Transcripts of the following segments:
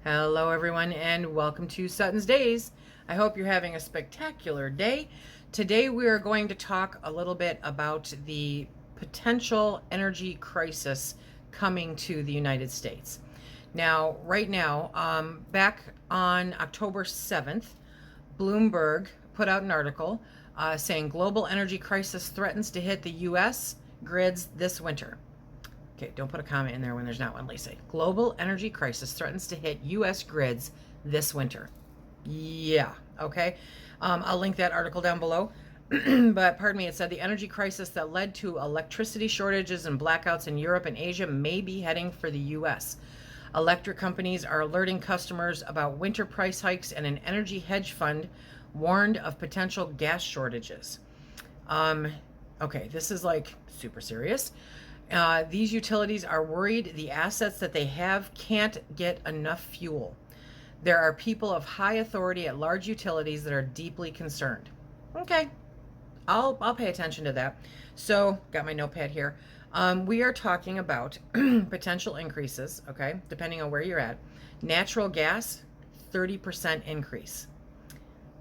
Hello, everyone, and welcome to Sutton's Days. I hope you're having a spectacular day. Today, we are going to talk a little bit about the potential energy crisis coming to the United States. Now, right now, back on October 7th, Bloomberg put out an article saying global energy crisis threatens to hit the U.S. grids this winter. Okay, don't put a comment in there when there's not one, Lisa. Global energy crisis threatens to hit U.S. grids this winter. Yeah, okay. I'll link that article down below. But pardon me, it said the energy crisis that led to electricity shortages and blackouts in Europe and Asia may be heading for the U.S. Electric companies are alerting customers about winter price hikes, and an energy hedge fund warned of potential gas shortages. Okay, this is like super serious. These utilities are worried the assets that they have can't get enough fuel. There are people of high authority at large utilities that are deeply concerned. Okay, I'll pay attention to that. So, got my notepad here. We are talking about potential increases, okay, depending on where you're at. Natural gas, 30% increase.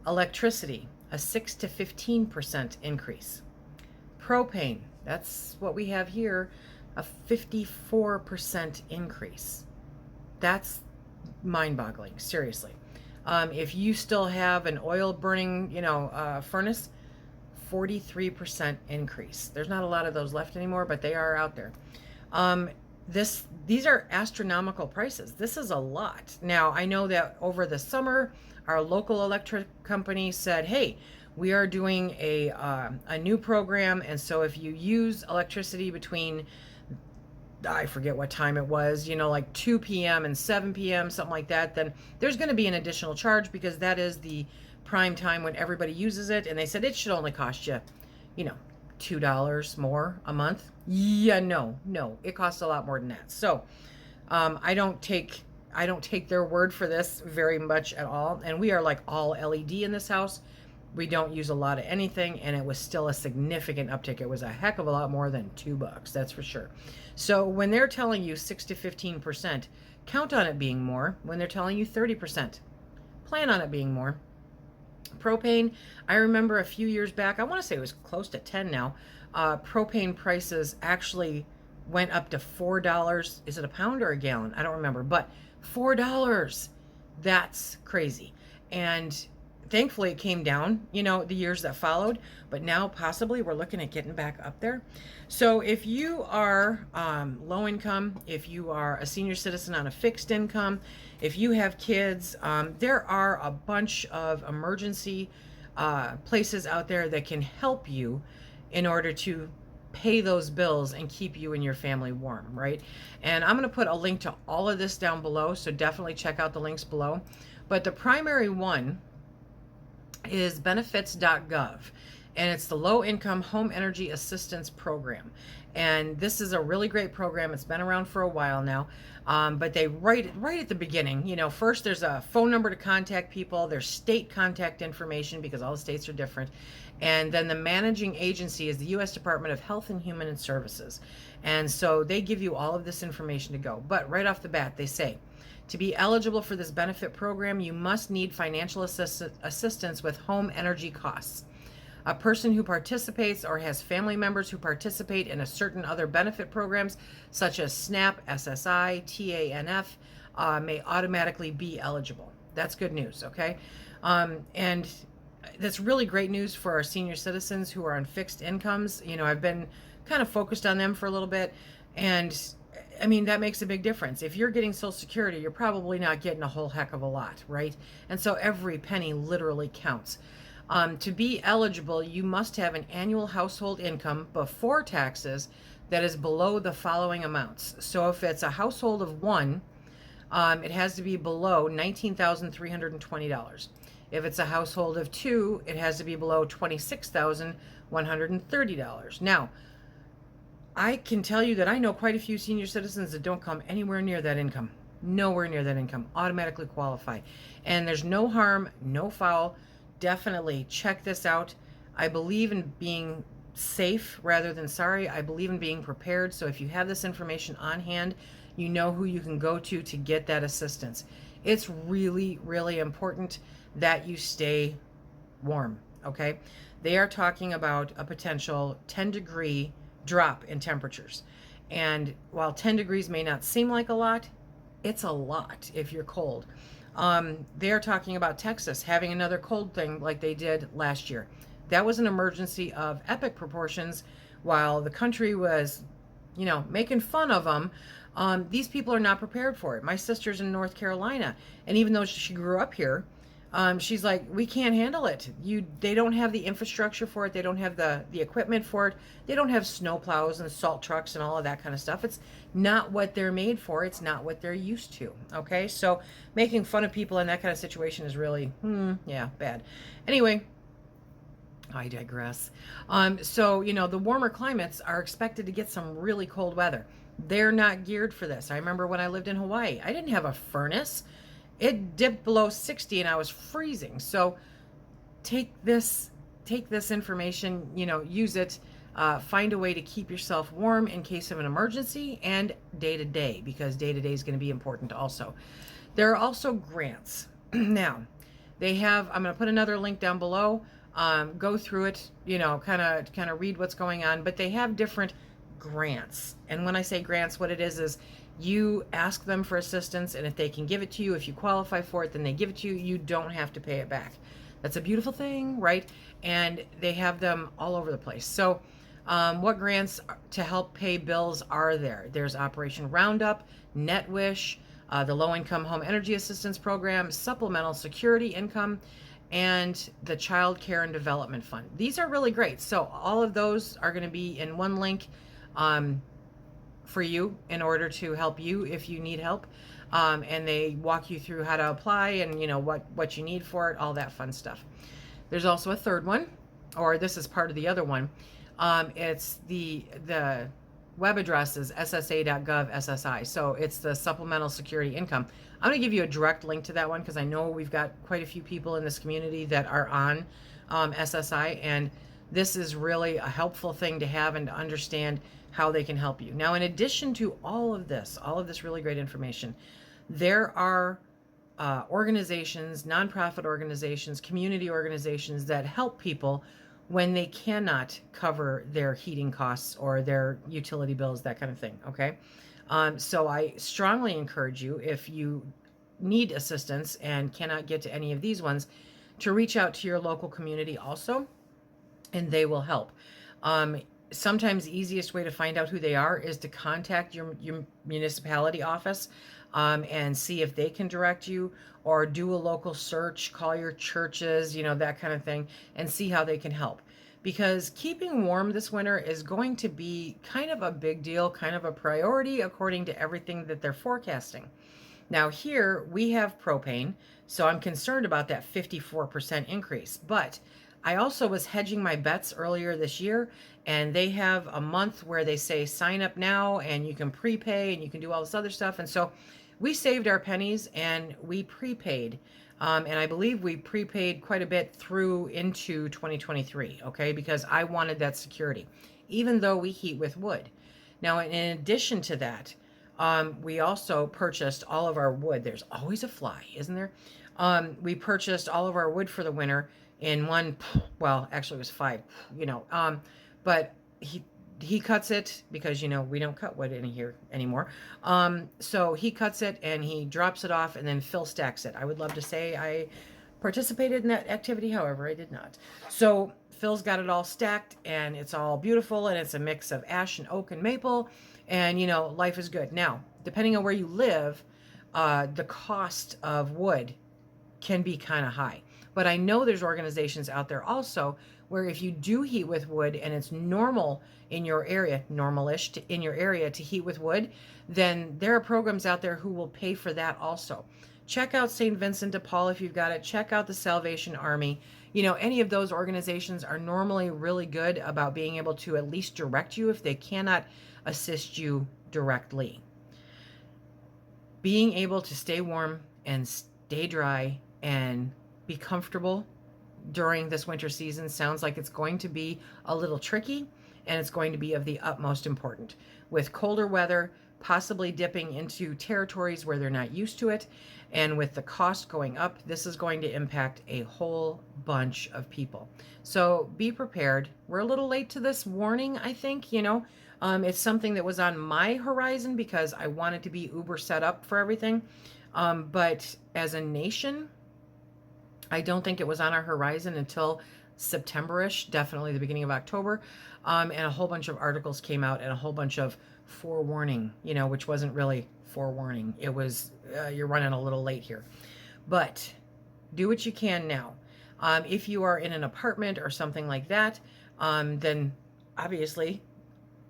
Electricity, a 6 to 15% increase. Propane, that's what we have here, a 54% increase. That's mind-boggling, seriously. If you still have an oil burning, furnace, 43% increase. There's not a lot of those left anymore, but they are out there. These are astronomical prices. This is a lot. Now, I know that over the summer, our local electric company said, hey, we are doing a new program, and so if you use electricity between, I forget what time it was, like 2 p.m. and 7 p.m., something like that, then there's going to be an additional charge because that is the prime time when everybody uses it. And they said it should only cost you, $2 more a month. Yeah, no, it costs a lot more than that. So I don't take their word for this very much at all. And we are like all LED in this house. We don't use a lot of anything, and it was still a significant uptick. It was a heck of a lot more than $2, that's for sure. So when they're telling you 6 to 15%, count on it being more. When they're telling you 30%, plan on it being more. Propane, I remember a few years back, I want to say it was close to 10 now, propane prices actually went up to $4. Is it a pound or a gallon? I don't remember, but $4. That's crazy. And thankfully it came down, the years that followed, but now possibly we're looking at getting back up there. So if you are low income, if you are a senior citizen on a fixed income, if you have kids, there are a bunch of emergency places out there that can help you in order to pay those bills and keep you and your family warm, right? And I'm going to put a link to all of this down below, so definitely check out the links below. But the primary one is benefits.gov, and it's the Low Income Home Energy Assistance Program. And this is a really great program. It's been around for a while now, but they right at the beginning, first there's a phone number to contact people, there's state contact information because all the states are different, and then the managing agency is the U.S. Department of Health and Human Services. And so they give you all of this information to go. But right off the bat, they say, to be eligible for this benefit program, you must need financial assistance with home energy costs. A person who participates or has family members who participate in a certain other benefit programs, such as SNAP, SSI, TANF, may automatically be eligible. That's good news, okay? And that's really great news for our senior citizens who are on fixed incomes. I've been kind of focused on them for a little bit, and I mean, that makes a big difference. If you're getting Social Security, you're probably not getting a whole heck of a lot, right? And so every penny literally counts. To be eligible, you must have an annual household income before taxes that is below the following amounts. So if it's a household of one, it has to be below $19,320. If it's a household of two, it has to be below $26,130. Now, I can tell you that I know quite a few senior citizens that don't come anywhere near that income. Nowhere near that income. Automatically qualify. And there's no harm, no foul. Definitely check this out. I believe in being safe rather than sorry. I believe in being prepared. So if you have this information on hand, you know who you can go to get that assistance. It's really, really important that you stay warm, okay? They are talking about a potential 10-degree drop in temperatures. And while 10 degrees may not seem like a lot, it's a lot if you're cold. They're talking about Texas having another cold thing like they did last year. That was an emergency of epic proportions while the country was, making fun of them. These people are not prepared for it. My sister's in North Carolina, and even though she grew up here, she's like, we can't handle it. They don't have the infrastructure for it. They don't have the equipment for it. They don't have snow plows and salt trucks and all of that kind of stuff. It's not what they're made for. It's not what they're used to. Okay, so making fun of people in that kind of situation is really, yeah, bad. Anyway, I digress. So, the warmer climates are expected to get some really cold weather. They're not geared for this. I remember when I lived in Hawaii, I didn't have a furnace. It dipped below 60 and I was freezing. So take this information, use it, find a way to keep yourself warm in case of an emergency and day to day, because day to day is going to be important also. There are also grants. Now, they have, I'm going to put another link down below. Go through it, kind of read what's going on, but they have different grants. And when I say grants, what it is you ask them for assistance, and if they can give it to you, if you qualify for it, then they give it to you. You don't have to pay it back. That's a beautiful thing, right? And they have them all over the place. So what grants to help pay bills are there? There's Operation Roundup, NetWish, the Low-Income Home Energy Assistance Program, Supplemental Security Income, and the Child Care and Development Fund. These are really great. So all of those are going to be in one link for you in order to help you if you need help. And they walk you through how to apply and what you need for it, all that fun stuff. There's also a third one, or this is part of the other one. It's the web address is ssa.gov SSI. So it's the Supplemental Security Income. I'm going to give you a direct link to that one because I know we've got quite a few people in this community that are on SSI, and this is really a helpful thing to have and to understand how they can help you. Now, in addition to all of this really great information, there are organizations, nonprofit organizations, community organizations that help people when they cannot cover their heating costs or their utility bills, that kind of thing, okay? So I strongly encourage you, if you need assistance and cannot get to any of these ones, to reach out to your local community also, and they will help. Sometimes the easiest way to find out who they are is to contact your municipality office and see if they can direct you, or do a local search, call your churches, that kind of thing, and see how they can help. Because keeping warm this winter is going to be kind of a big deal, kind of a priority according to everything that they're forecasting. Now here we have propane, so I'm concerned about that 54% increase. But I also was hedging my bets earlier this year, and they have a month where they say sign up now and you can prepay and you can do all this other stuff. And so we saved our pennies and we prepaid. And I believe we prepaid quite a bit through into 2023, okay? Because I wanted that security, even though we heat with wood. Now, in addition to that, we also purchased all of our wood. There's always a fly, isn't there? We purchased all of our wood for the winter in one, well, actually it was 5, but he cuts it because, we don't cut wood in here anymore. So he cuts it and he drops it off, and then Phil stacks it. I would love to say I participated in that activity. However, I did not. So Phil's got it all stacked and it's all beautiful, and it's a mix of ash and oak and maple, and life is good. Now, depending on where you live, the cost of wood can be kind of high. But I know there's organizations out there also where if you do heat with wood and it's normal in your area, normal-ish in your area to heat with wood, then there are programs out there who will pay for that also. Check out St. Vincent de Paul if you've got it. Check out the Salvation Army. Any of those organizations are normally really good about being able to at least direct you if they cannot assist you directly. Being able to stay warm and stay dry and be comfortable during this winter season sounds like it's going to be a little tricky, and it's going to be of the utmost importance. With colder weather, possibly dipping into territories where they're not used to it. And with the cost going up, this is going to impact a whole bunch of people. So be prepared. We're a little late to this warning, I think, It's something that was on my horizon because I wanted to be uber set up for everything. But as a nation, I don't think it was on our horizon until September-ish, definitely the beginning of October. And a whole bunch of articles came out and a whole bunch of forewarning, which wasn't really forewarning. It was, you're running a little late here. But do what you can now. If you are in an apartment or something like that, then obviously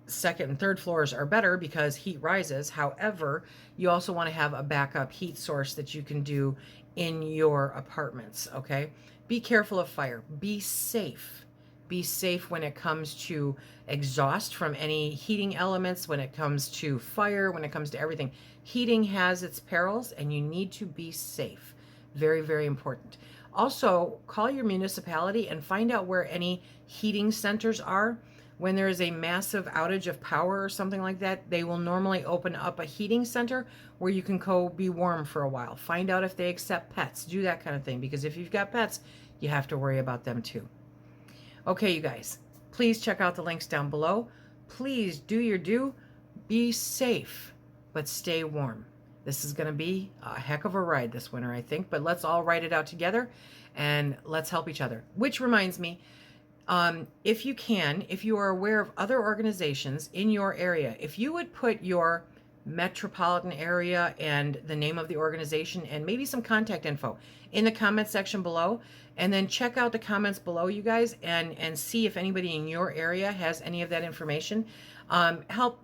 second and third floors are better because heat rises. However, you also want to have a backup heat source that you can do in your apartments, okay? Be careful of fire. Be safe. Be safe when it comes to exhaust from any heating elements, when it comes to fire, when it comes to everything. Heating has its perils and you need to be safe. Very, very important. Also, call your municipality and find out where any heating centers are. When there is a massive outage of power or something like that, they will normally open up a heating center where you can go be warm for a while. Find out if they accept pets. Do that kind of thing, because if you've got pets, you have to worry about them too. Okay, you guys, please check out the links down below. Please do your due. Be safe, but stay warm. This is going to be a heck of a ride this winter, I think, but let's all ride it out together and let's help each other. Which reminds me, if you can, if you are aware of other organizations in your area, if you would put your metropolitan area and the name of the organization and maybe some contact info in the comment section below, and then check out the comments below, you guys, and see if anybody in your area has any of that information. Help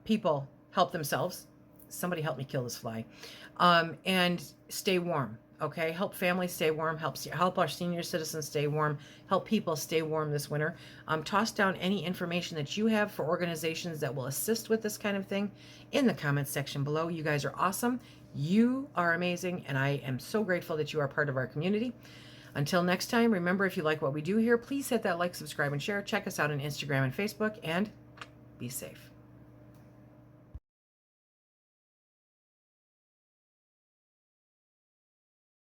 people help themselves. Somebody help me kill this fly. And stay warm. Okay, help families stay warm, help our senior citizens stay warm, help people stay warm this winter. Toss down any information that you have for organizations that will assist with this kind of thing in the comments section below. You guys are awesome. You are amazing, and I am so grateful that you are part of our community. Until next time, remember, if you like what we do here, please hit that like, subscribe, and share. Check us out on Instagram and Facebook, and be safe.